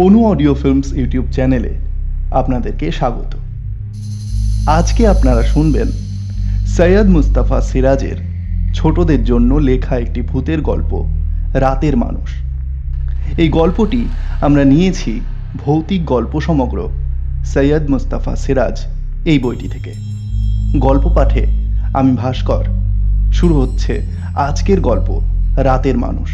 অনু audio films YouTube চ্যানেলে আপনাদেরকে স্বাগত। আজকে আপনারা শুনবেন সৈয়দ মুস্তাফা সিরাজের ছোটদের জন্য লেখা একটি ভূতের গল্প রাতের মানুষ। এই গল্পটি আমরা নিয়েছি ভৌতিক গল্প সমগ্র সৈয়দ মুস্তাফা সিরাজ এই বইটি থেকে। গল্প পাঠে আমি ভাস্কর। শুরু হচ্ছে আজকের গল্প রাতের মানুষ।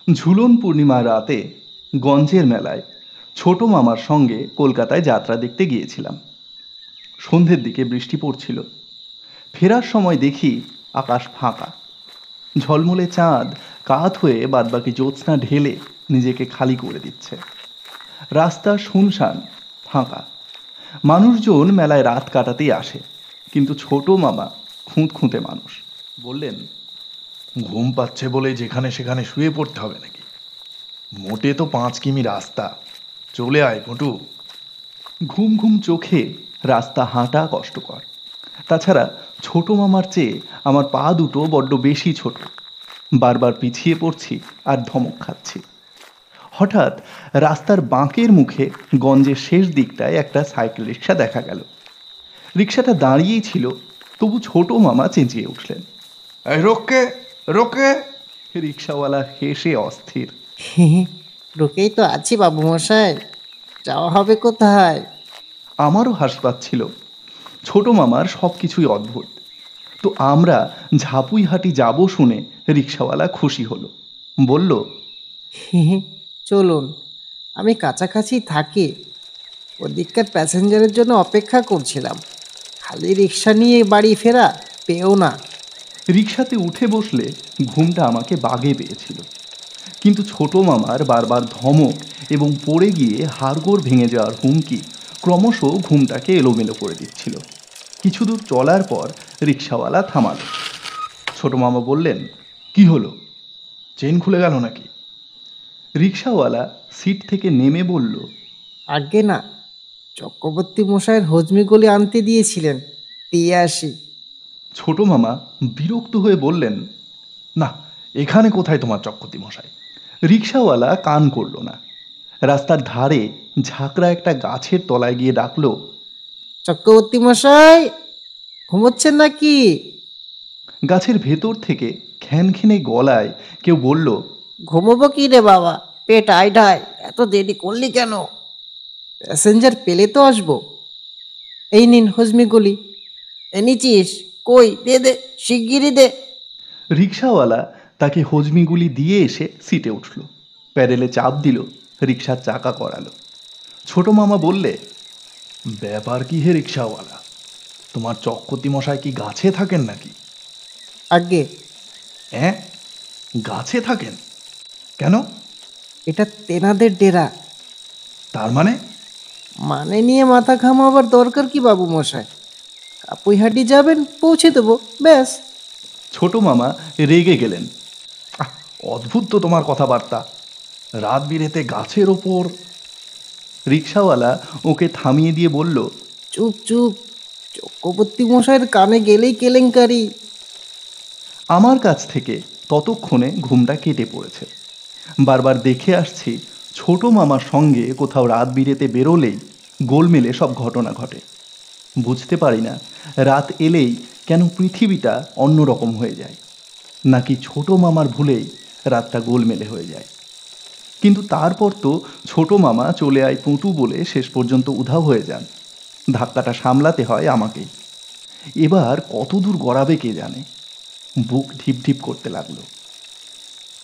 ঝুলন পূর্ণিমার রাতে গঞ্জের মেলায় ছোট মামার সঙ্গে কলকাতায় যাত্রা দেখতে গিয়েছিলাম। সন্ধ্যের দিকে বৃষ্টি পড়ছিল। ফেরার সময় দেখি আকাশ ফাঁকা, ঝলমলে চাঁদ কাত হয়ে বাদবাকি জ্যোৎস্না ঢেলে নিজেকে খালি করে দিচ্ছে। রাস্তা শুনশান, ফাঁকা। মানুষজন মেলায় রাত কাটাতেই আসে, কিন্তু ছোট মামা খুঁতখুঁতে মানুষ। বললেন, ঘুম পাচ্ছে বলে যেখানে সেখানে শুয়ে পড়তে হবে নাকি? মোটে তো 5 কিমি রাস্তা, চলে আয় পটু। ঘুম ঘুম চোখে রাস্তা হাঁটা কষ্টকর। তাছাড়া ছোট মামার চেয়ে আমার পা দুটো বড্ড বেশি ছোট। বারবার পিছিয়ে পড়ছি আর ধমক খাচ্ছি। হঠাৎ রাস্তার বাঁকের মুখে গঞ্জের শেষ দিকটায় একটা সাইকেল রিক্সা দেখা গেল। রিক্সাটা দাঁড়িয়েই ছিল, তবু ছোট মামা চেঁচিয়ে উঠলেন, রোকে রোকে। রিক্সাওয়ালা হেসে অস্থির। রোকেই তো আছি বাবু মশাই, যাওয়া হবে কোথায়? আমারও হাসি পাচ্ছিল। ছোট মামার সব কিছুই অদ্ভুত। তো আমরা ঝাপুইহাটি যাব শুনে রিক্সাওয়ালা খুশি হলো। বলল, চলুন, আমি কাছাকাছি থাকি। ওদিককার প্যাসেঞ্জারের জন্য অপেক্ষা করছিলাম। খালি রিক্সা নিয়ে বাড়ি ফেরা পেও না। রিক্সাতে উঠে বসলে ঘুমটা আমাকে বাগে পেয়েছিল, কিন্তু ছোট মামার বারবার ধমক এবং পড়ে গিয়ে হাড়গোড় ভেঙে যাওয়ার হুমকি ক্রমশ ঘুমটাকে এলোমেলো করে দিচ্ছিল। কিছু দূর চলার পর রিক্সাওয়ালা থামাল। ছোট মামা বললেন, কি হলো, চেন খুলে গেল নাকি? রিক্সাওয়ালা সিট থেকে নেমে বলল, আগে না, চক্রবর্তী মশাইয়ের হজমিগুলি আনতে দিয়েছিলেন, দিয়ে আসি। ছোট মামা বিরক্ত হয়ে বললেন, না, এখানে কোথায় তোমার চক্রবর্তী মশাই? রিক্সাওয়ালা কান করল না। রাস্তার ধারে ঝাঁকড়া একটা গাছের তলায় গিয়ে ডাকলো, চক্রবর্তী মশাই, ঘুমোচ্ছেন নাকি? গাছের ভেতর থেকে খ্যানখ্যানে গলায় কেউ বলল, ঘুমোবো কি রে বাবা, পেট আইডায়, এত দেরি করলি কেন? প্যাসেঞ্জার পেলে তো আসবো। এই নিন হজমিগুলি। এনেছিস? কই, দে দে, শিগগিরি দে। রিক্সাওয়ালা তাকে হজমিগুলি দিয়ে এসে সিটে উঠল, প্যাডেলে চাপ দিল, রিক্সার চাকা করালো। ছোট মামা বললে, ব্যাপার কি হে রিক্সাওয়ালা, তোমার চক্রবর্তী মশাই কি গাছে থাকেন নাকি? আগে হ্যাঁ, গাছে থাকেন কেন? এটা তেনাদের ডেরা। তার মানে? মানে নিয়ে মাথা ঘামাবার দরকার কি বাবু মশাই? কাপুইহাটি যাবেন, পৌঁছে দেবো, ব্যাস। ছোট মামা রেগে গেলেন। অদ্ভুত তো তোমার কথাবার্তা, রাত বিরেতে গাছের ওপর। রিক্সাওয়ালা ওকে থামিয়ে দিয়ে বলল, চুপ চুপ, চক্রবর্তী মশাইয়ের কানে গেলেই কেলেঙ্কারি। আমার কাছ থেকে ততক্ষণে ঘুমটা কেটে পড়েছে। বারবার দেখে আসছি ছোট মামার সঙ্গে কোথাও রাত বিরেতে বেরোলেই গোলমেলে সব ঘটনা ঘটে। বুঝতে পারি না রাত এলেই কেন পৃথিবীটা অন্যরকম হয়ে যায়, নাকি ছোট মামার ভুলেই রাতটা গোলমেলে হয়ে যায়। কিন্তু তারপর তো ছোট মামা চলে আয় পুঁটু বলে শেষ পর্যন্ত উধাও হয়ে যান। ধাক্কাটা সামলাতে হয় আমাকেই। এবার কত দূর গড়াবে কে জানে। বুক ঢিপ ঢিপ করতে লাগলো।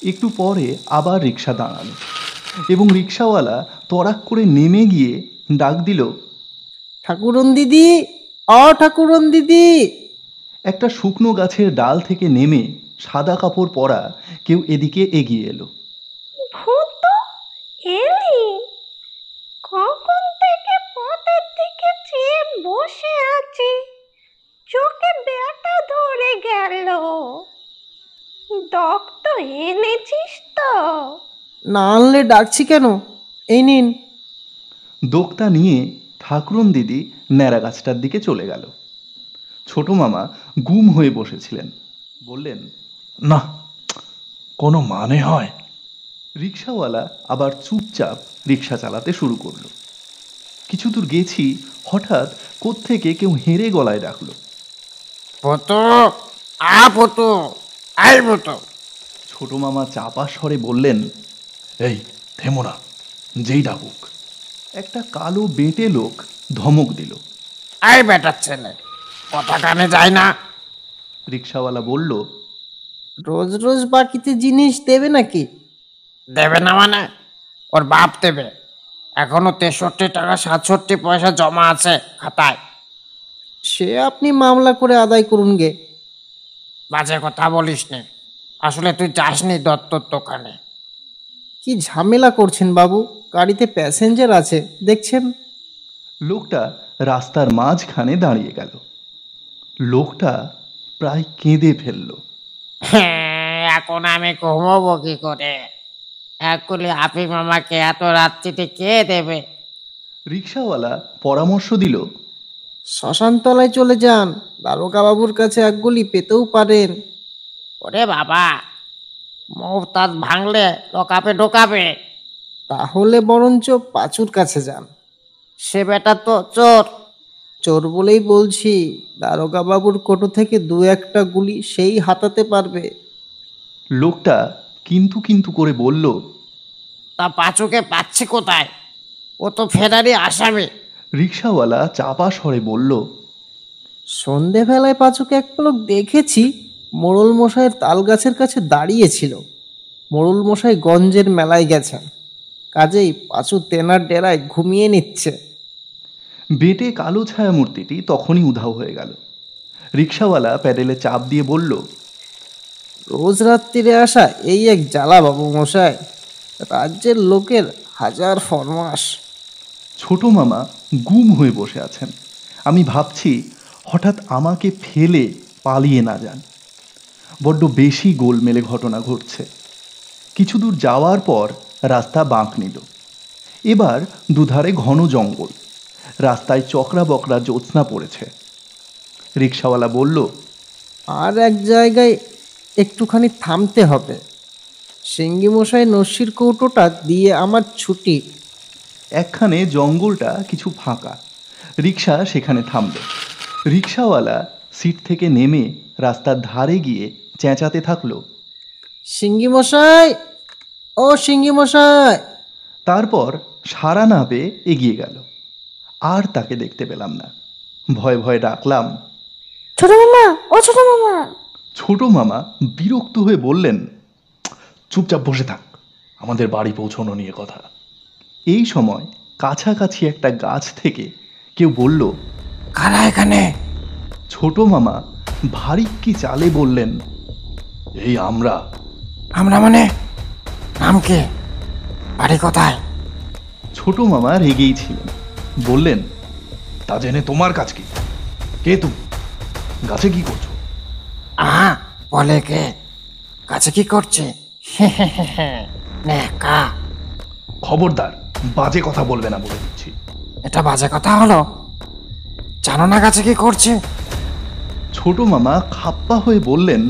একটু পরে আবার রিক্সা দাঁড়ালো এবং রিক্সাওয়ালা তড়াক করে নেমে গিয়ে ডাক দিল, ঠাকুরন দিদি, ঠাকুরন দিদি। একটা শুকনো গাছের ডাল থেকে নেমে সাদা কাপড় পরা কেউ এদিকে এগিয়ে এলো। ভূত এলি? কখন থেকে পথের দিকে চেয়ে বসে আছি, চোখে ব্যাটা ধরে গেল। রক্ত এনেছিস তো? না আনলে ডাকছি কেন? এই নিন। দোক্তা নিয়ে ঠাকুরন দিদি ন্যাড়া গাছটার দিকে চলে গেল। ছোট মামা গুম হয়ে বসেছিলেন। বললেন, না, কোনো মানে হয়? রিক্সাওয়ালা আবার চুপচাপ রিক্সা চালাতে শুরু করলো। কিছু দূর গেছি, হঠাৎ কোত্থেকে কেউ হেঁড়ে গলায় ডাকলো, পতো, পতো, আই পতো। ছোট মামা চাপা স্বরে বললেন, এই থেমো না, যেই ডাকুক। একটা কালো বেঁটে লোক ধমক দিল। আই বেটার ছেলে, কথা কানে যায় না? রিক্সাওয়ালা বলল, রোজ রোজ বাকিতে জিনিস দেবে নাকি? দেবে না মানে? ওর বাপ দেবে। এখনো 63 টাকা 67 পয়সা জমা আছে খাতায়। সে আপনি মামলা করে আদায় করুন গে। বাজে কথা বলিস নে, আসলে তুই যাসনি দত্তর দোকানে। কি ঝামেলা করছেন বাবু, গাড়িতে প্যাসেঞ্জার আছে দেখছেন। লোকটা রাস্তার মাঝখানে দাঁড়িয়ে গেল। লোকটা প্রায় কেঁদে ফেলল। এখন আমি ঘুমোবো কি করে? একুলি আপি মামাকে এত রাত্রিতে কে দেবে? রিক্সাওয়ালা পরামর্শ দিল, শ্মশানতলায় চলে যান, দারোগা বাবুর কাছে এক গুলি পেতেও পারেন। ওরে বাবা, মৌতাজ ভাঙলে লকাপে ঢোকাবে। তাহলে বরঞ্চ পাঁচুর কাছে যান, সে বেটা তো চোর। চোর বলেই বলছি, দারোগা বাবুর কোটো থেকে 2-1টা গুলি সেই হাতাতে পারবে। লোকটা কিন্তু কিন্তু করে বলল, তা পাঁচুকে পাচ্ছি কোথায়? ও তো ফেরারি আসামি। রিক্সাওয়ালা চাপা স্বরে বলল, সন্ধেবেলায় পাঁচুকে এক পলক দেখেছি, মোড়ল মশাইয়ের তাল গাছের কাছে দাঁড়িয়েছিল। মোড়ল মশাই গঞ্জের মেলায় গেছেন, কাজেই পাঁচু তেনার ডেরায় ঘুমিয়ে নিচ্ছে। বেটে কালো ছায়ামূর্তিটি তখনই উধাও হয়ে গেল। রিক্সাওয়ালা প্যাডেলে চাপ দিয়ে বলল, রোজ রাত্রিরে আসা এই এক জ্বালা বাবু মশাই, রাজ্যের লোকের হাজার ফরমাস। ছোট মামা গুম হয়ে বসে আছেন। আমি ভাবছি হঠাৎ আমাকে ফেলে পালিয়ে না যান। বড্ড বেশি গোলমেলে ঘটনা ঘটছে। কিছু দূর যাওয়ার পর রাস্তা বাঁক নিল। এবার দুধারে ঘন জঙ্গল, রাস্তায় চকরা বকরা জ্যোৎস্না পড়েছে। রিক্সাওয়ালা বলল, আর এক জায়গায় একটুখানি থামতে হবে। সিঙ্গি মশাই নস্যির কৌটোটা দিয়ে আমার ছুটি। একখানে জঙ্গলটা কিছু ফাঁকা। রিক্সা সেখানে থামল। রিক্সাওয়ালা সিট থেকে নেমে রাস্তার ধারে গিয়ে চেঁচাতে থাকলো, সিঙ্গি মশাই, ও সিঙ্গি মশাই। তারপর সাড়া না পেয়ে এগিয়ে গেল। আর তাকে দেখতে পেলাম না। ভয়ে ভয়ে ডাকলাম, ছোট মামা, ও ছোট মামা। ছোট মামা বিরক্ত হয়ে বললেন, চুপচাপ বসে থাক, আমাদের বাড়ি পৌঁছানো নিয়ে কথা। এই সময় কাছাকাছি একটা গাছ থেকে কেউ বলল, কারা এখানে? ছোট মামা ভারী কি চালে বললেন, এই আমরা। আমরা মানে? নাম কে? বাড়ি কোথায়? ছোট মামা রেগেই ছিলেন। বললেন, তা জেনে তোমার কাজ কি? কে তুমি? গাছে কি করছো? বলে কে? কাছে কি করছে? নেকা। খবরদার, বাজে কথা বলবে না বলে দিচ্ছি। এটা বাজে কথা হলো? জানো না গাছে কি করছে? ছোট মামা খাপ্পা হয়ে বললেন,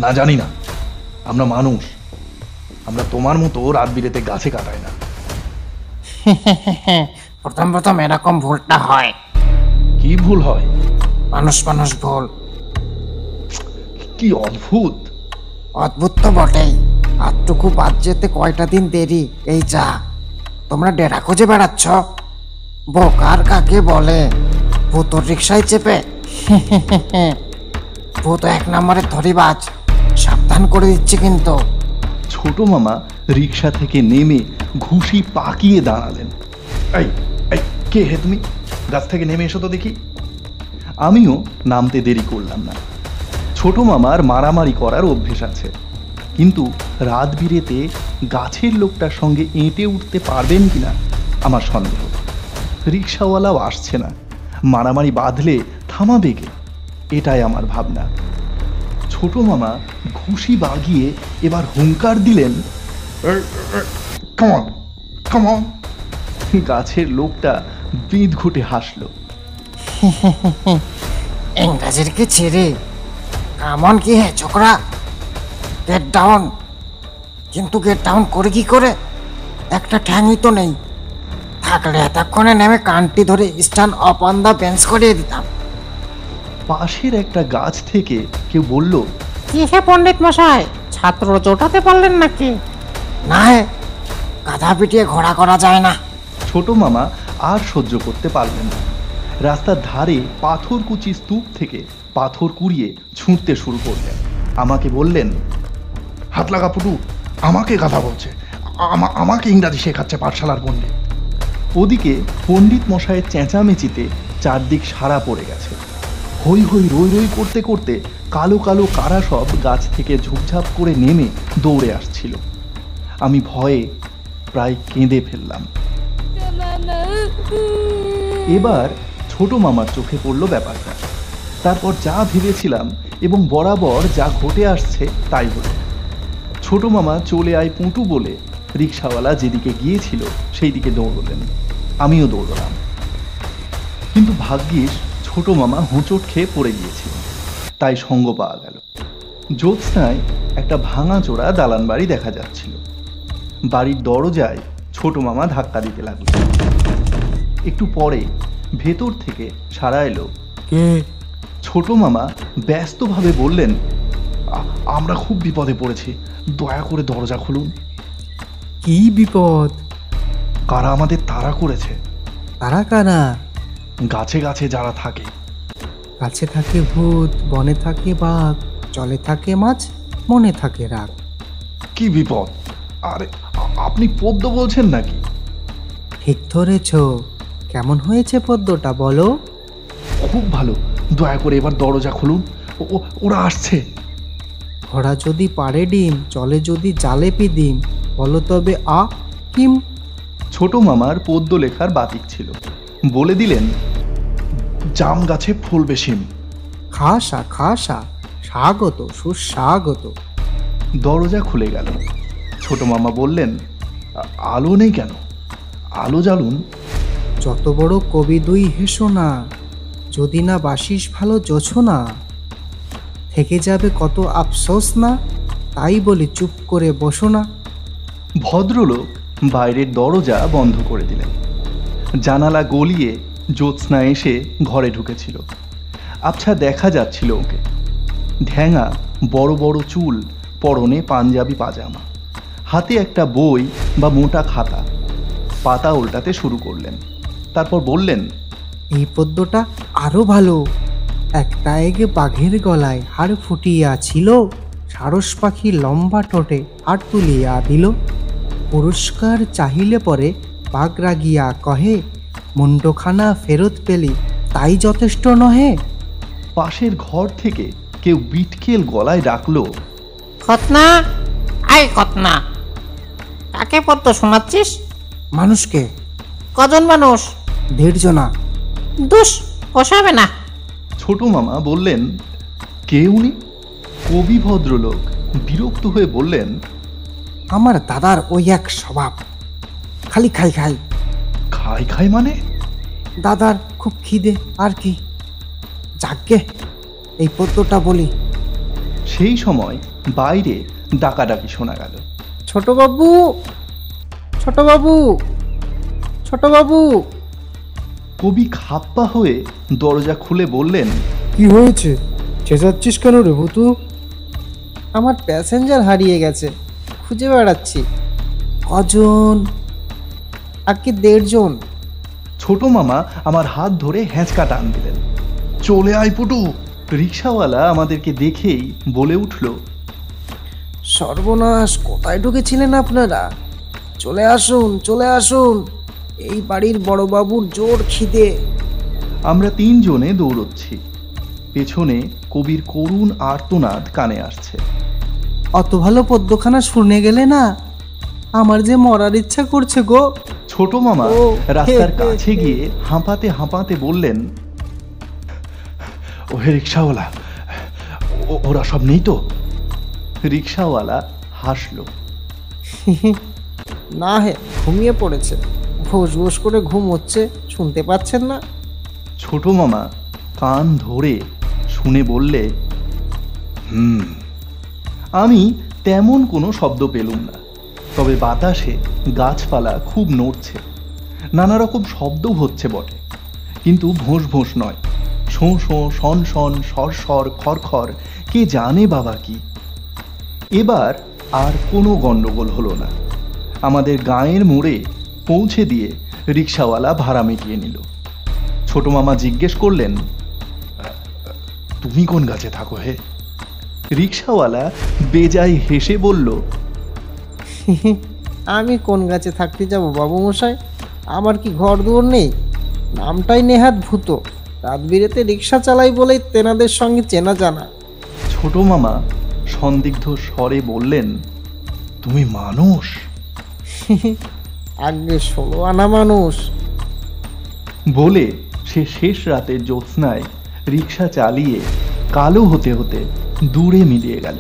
না, জানি না। আমরা মানুষ, আমরা তোমার মতো রাত বিরেতে গাছে কাটাই না। প্রথম প্রথম এরকম ভুলটা হয়। কি ভুল হয়? মানুষ মানুষ ভুল। কি অদ্ভুত! অদ্ভুত তো বটেই, আটটুকু বাদ যেতে কয়টা দিন দেরি। এই যা, তোমরা ডেরা খুঁজে বেড়াচ্ছ? বোকার কাকে বলে? ভূতর রিক্সায় চেপে? ভূত 1 নম্বরের ধরিবাজ, সাবধান করে দিচ্ছি কিন্তু। ছোট মামা রিক্সা থেকে নেমে ঘুষি পাকিয়ে দাঁড়ালেন। এই এই, কে হে তুমি? গাছ থেকে নেমে এসো তো দেখি। আমিও নামতে দেরি করলাম না। ছোট মামার মারামারি করার অভ্যেস আছে, কিন্তু রাত বিরেতে গাছের লোকটার সঙ্গে এঁটে উঠতে পারবেন কিনা আমার সন্দেহ। রিক্সাওয়ালাও আসছে না, মারামারি বাঁধলে থামাবে কে, এটাই আমার ভাবনা। ছোট মামা ঘুষি বাগিয়ে এবার হুঙ্কার দিলেন, কাম অন, কাম অন। গাছের লোকটা বিঁধ ঘুটে হাসল। ইংরাজির কি ছেড়ে কেমন কি হে ছোকরা, গেট ডাউন। কিন্তু গেট ডাউন করে কি করে? একটা ঠ্যাংই তো নেই, থাকলে এতক্ষণে নেমে কানটি ধরে স্ট্যান্ড অপ অন দ্য বেঞ্চ করিয়ে দিতাম। পাশের একটা গাছ থেকে কেউ বলল, কি হে পণ্ডিত মশাই, ছাত্র জোটাতে পারলেন নাকি? না হে, গাধা পিটিয়ে ঘোড়া করা যায় না। ছোট মামা আর সহ্য করতে পারলেন না। রাস্তার ধারে পাথরকুচি স্তূপ থেকে পাথর কুড়িয়ে ছুঁড়তে শুরু করলেন। আমাকে বললেন, হাত লাগা পুটু, আমাকে গাধা বলছে, আমাকে ইংরাজি শেখাচ্ছে পাঠশালার পণ্ডিত। ওদিকে পণ্ডিত মশাইয়ের চেঁচামেচিতে চারদিক সারা পড়ে গেছে। হই হই রই রই করতে করতে কালো কালো কারা সব গাছ থেকে ঝুপঝাপ করে নেমে দৌড়ে আসছিল। আমি ভয়ে প্রায় কেঁদে ফেললাম। এবার ছোট মামার চোখে পড়ল ব্যাপারটা। তারপর যা ভেবেছিলাম এবং বরাবর যা ঘটে আসছে তাই হলো। ছোট মামা চলে আয় পুঁটু বলে রিক্সাওয়ালা যেদিকে গিয়েছিল সেই দিকে দৌড়লেন, আমিও দৌড়লাম। কিন্তু ভাগ্যিস ছোট মামা হোঁচট খেয়ে পড়ে গিয়েছিল, তাই সঙ্গ পাওয়া গেল। জ্যোৎস্নায় একটা ভাঙাচোরা দালান বাড়ি দেখা যাচ্ছিল। বাড়ির দরজায় ছোট মামা ধাক্কা দিতে লাগলো। একটু পরে ভেতর থেকে সাড়া এলো। কে? ছোট মামা ব্যস্তভাবে বললেন, আমরা খুব বিপদে পড়েছি, দয়া করে দরজা খুলুন। কি বিপদ? কারা আমাদের তাড়া করেছে। তারা কারা? গাছে গাছে যারা থাকে। গাছে থাকে ভূত, বনে থাকে বাঘ, জলে থাকে মাছ, মনে থাকে রাগ। কি বিপদ? আরে আপনি পদ্য বলছেন নাকি? ঠিক ধরেছ। কেমন হয়েছে পদ্মটা বলো? খুব ভালো, দয়া করে এবার দরজা খুলুন, ওরা আসছে। ঘোড়া যদি পারে ডিম, চলে যদি জালেপি ডিম, বলো তবে আ কিম। ছোট মামার পদ্য লেখার বাতিক ছিল, বলে দিলেন, জাম গাছে ফলবে শিম। খাসা খাসা, স্বাগত সুস্বাগত। দরজা খুলে গেল। ছোট মামা বললেন, আলো নেই কেন? আলো জ্বালুন। যত বড় কবি দুই হেসো না, যদি না বাসিস ভালো জোছো না, থেকে যাবে কত আফসোস না, তাই বলি চুপ করে বসো না। ভদ্রলোক বাইরের দরজা বন্ধ করে দিলেন। জানালা গলিয়ে জ্যোৎস্না এসে ঘরে ঢুকেছিল। আবছা দেখা যাচ্ছিল ওকে। ঢ্যাঙা বড় বড় চুল, পরনে পাঞ্জাবি পাজামা, হাতে একটা বই বা মোটা খাতা। পাতা উল্টাতে শুরু করলেন। তারপর বললেন, এই পদ্যটা আরো ভালো। একটা এগে বাঘের গলায় হাড় ফুটিয়া ছিল, সারস পাখি লম্বা ঠোঁটে হাড় তুলিয়া দিল। পুরস্কার চাহিলে পরে বাঘ রাগিয়া কহে, মুন্ডখানা ফেরত পেলি তাই যথেষ্ট নহে। পাশের ঘর থেকে কেউ বিটকেল গলায় ডাকলো, খতনা, আয় খতনা, কাকে পদ্য শোনাচ্ছিস? মানুষকে। কজন মানুষ? 1.5 জনা। দুষ, পোষাবে না। ছোট মামা বললেন, কে উনি? কবি ভদ্রলোক বিরক্ত হয়ে বললেন, আমার দাদার ওই এক স্বভাব, খালি খাই খাই। খাই খাই মানে? দাদার খুব খিদে আর কি। যাকে এই পদ্যটা বলি। সেই সময় বাইরে ডাকাডাকি শোনা গেল। ছোটবাবু, ছোটবাবু, ছোটবাবু। কবি খাপ্পা হয়ে দরজা খুলে বললেন, কি হয়েছে? চেঁচাচ্ছিস কেন রে ভুতু? আমার প্যাসেঞ্জার হারিয়ে গেছে, খুঁজে বেড়াচ্ছি। কজন? আর কি 1.5 জন। ছোট মামা আমার হাত ধরে হ্যাঁচকা টান দিলেন। চলে আয় পুটু। রিক্সাওয়ালা আমাদেরকে দেখেই বলে উঠল, সর্বনাশ, কোথায় ঢুকেছিলেন আপনারা? চলে আসুন, চলে আসুন, এই বাড়ির বড়বাবুর জোর খিদে। আমরা 3 জনে দৌড়চ্ছি। পেছনে কবির করুণ আর্তনাদ কানে আসছে। অত ভালো পদ্যখানা শুনে গেলে না, আমার যে মরার ইচ্ছা করছে গো। ছোট মামা ও, রাস্তার হে, হে, কাছে হে। গিয়ে হাঁপাতে হাঁপাতে বললেন, ওহে রিক্সাওয়ালা, ওরা সব নেই তো? রিক্সাওয়ালা হাসলো। না হে, ঘুমিয়ে পড়েছে, ভোস ভোস করে ঘুম হচ্ছে, শুনতে পাচ্ছেন না? ছোট মামা কান ধরে শুনে বললে, আমি তেমন কোনো শব্দ পেলুম না, তবে বাতাসে গাছপালা খুব নড়ছে, নানা রকম শব্দ হচ্ছে বটে, কিন্তু ভোঁস ভোঁস নয়, শোঁ শোঁ, শন শন, সর সর, খর খর, কে জানে বাবা কি। এবার আর কোনো গন্ডগোল হলো না। আমাদের গাঁয়ের মোড়ে পৌঁছে দিয়ে রিক্সাওয়ালা ভাড়া মিটিয়ে নিল। ছোট মামা জিজ্ঞেস করলেন, তুমি কোন গাছে থাকো হে? রিক্সাওয়ালা বেজায় হেসে বলল, আমি কোন গাছে থাকতে যাব বাবু মশাই? আমার কি ঘর দুয়ার নেই? নামটাই নেহাত ভূত। রাত বিরেতে রিক্সা চালাই বলেই তেনাদের সঙ্গে চেনা জানা। ছোট মামা সন্দিগ্ধ স্বরে বললেন, তুমি মানুষ? আগে 16 আনা মানুষ। বলে সে শেষ রাতের জ্যোৎস্নায় রিক্সা চালিয়ে কালো হতে হতে দূরে মিলিয়ে গেল।